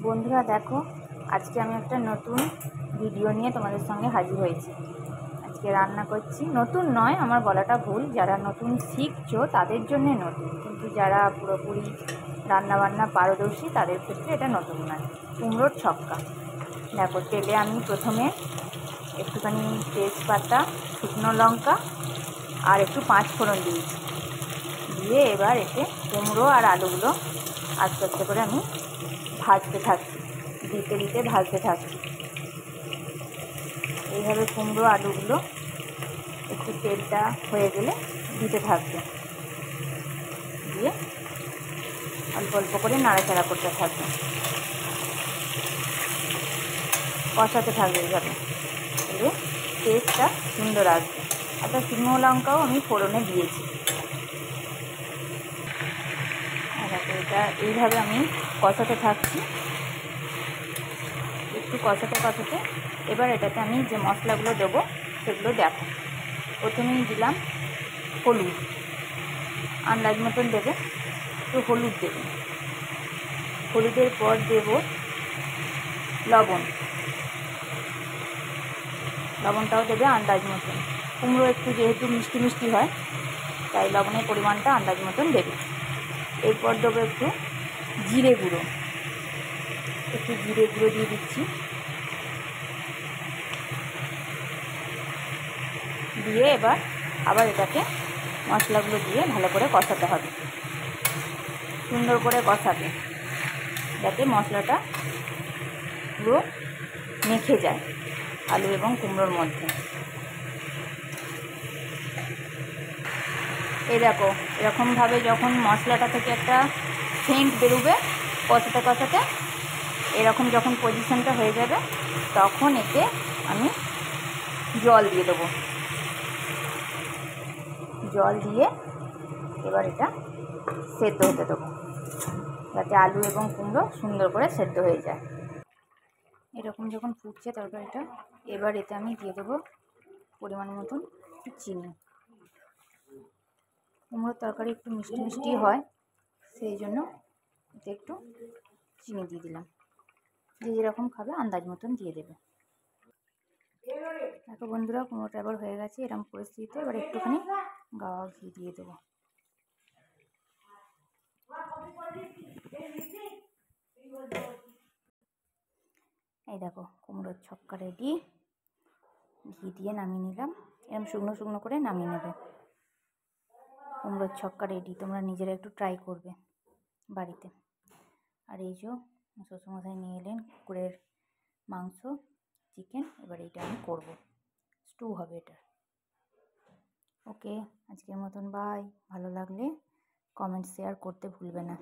বন্ধুরা দেখো, আজকে আমি একটা নতুন ভিডিও নিয়ে তোমাদের সঙ্গে হাজির হয়েছি। আজকে রান্না করছি, নতুন নয়, আমার বলাটা ভুল, যারা নতুন শিখছো তাদের জন্য নতুন, কিন্তু যারা পুরোপুরি রান্নাবান্না পারদর্শী তাদের ক্ষেত্রে এটা নতুন নয়। কুমড়োর ছক্কা। দেখো, তেলে আমি প্রথমে একটুখানি তেজপাতা, শুকনো লঙ্কা আর একটু পাঁচফোড়ন দিয়েছি। দিয়ে এবার এতে কুমড়ো আর আলুগুলো আস্তে আস্তে করে আমি ভাজতে থাকছি, দিতে দিতে ভাজতে থাকছি। এইভাবে কুমড়ো আলুগুলো একটু তেলটা হয়ে গেলে দিতে থাকবে, দিয়ে অল্প অল্প করে নাড়াচাড়া করতে থাকবে, কষাতে থাকবে। এইভাবে এলে টেস্টটা সুন্দর আসবে। একটা শুকনো লঙ্কাও আমি ফোড়নে দিয়েছি। এটা এইভাবে আমি কষাতে থাকছি, একটু কষাতে কষাতে। এবার এটাতে আমি যে মশলাগুলো দেবো সেগুলো দেখো। প্রথমেই দিলাম হলুদ, আন্দাজ মতন দেবে, একটু হলুদ দেবে। হলুদের পর দেব লবণ, লবণটাও দেবে আন্দাজ মতন। কুমড়ো একটু যেহেতু মিষ্টি মিষ্টি হয়, তাই লবণের পরিমাণটা আন্দাজ মতন দেবে। এরপর দেবো একটু জিরে গুঁড়ো, একটু জিরে গুঁড়ো দিয়ে দিচ্ছি। দিয়ে এবার আবার এটাকে মশলাগুলো দিয়ে ভালো করে কষাতে হবে, সুন্দর করে কষাবে, যাতে মশলাটা পুরো মেখে যায় আলু এবং কুমড়োর মধ্যে। এই দেখো, এরকমভাবে যখন মশলাটা থেকে একটা সেন্ট বেরোবে কষাতে কষাতে, এরকম যখন পজিশনটা হয়ে যাবে, তখন এতে আমি জল দিয়ে দেবো। জল দিয়ে এবার এটা সেদ্ধ হতে দেবো, যাতে আলু এবং কুমড়ো সুন্দর করে সেদ্ধ হয়ে যায়। এরকম যখন ফুটছে তরকারিটা, এবার এতে আমি দিয়ে দেবো পরিমাণ মতন চিনি। কুমড়োর তরকারি একটু মিষ্টি মিষ্টি হয়, সেই জন্য এতে একটু চিনি দিয়ে দিলাম। যে যেরকম খাবে আন্দাজ মতন দিয়ে দেবে। দেখো বন্ধুরা, কুমড়োটা এবার হয়ে গেছে। এরকম পরিস্থিতিতে এবার একটুখানি গাওয়া ঘি দিয়ে দেবো। এই দেখো, কুমড়োর ছক্কা রেডি। ঘি দিয়ে নামিয়ে নিলাম। এরকম শুকনো শুকনো করে নামিয়ে নেবে। কুমড়োর ছক্কা রেডি। তোমরা নিজেরা একটু ট্রাই করবে বাড়িতে। আর এই যে শ্বশুরমশাই নিয়ে এলেন কুকুরের মাংস, চিকেন। এবার এইটা আমি করবো, স্টু হবে এটা। ওকে, আজকের মতন বাই। ভালো লাগলে কমেন্ট শেয়ার করতে ভুলবে না।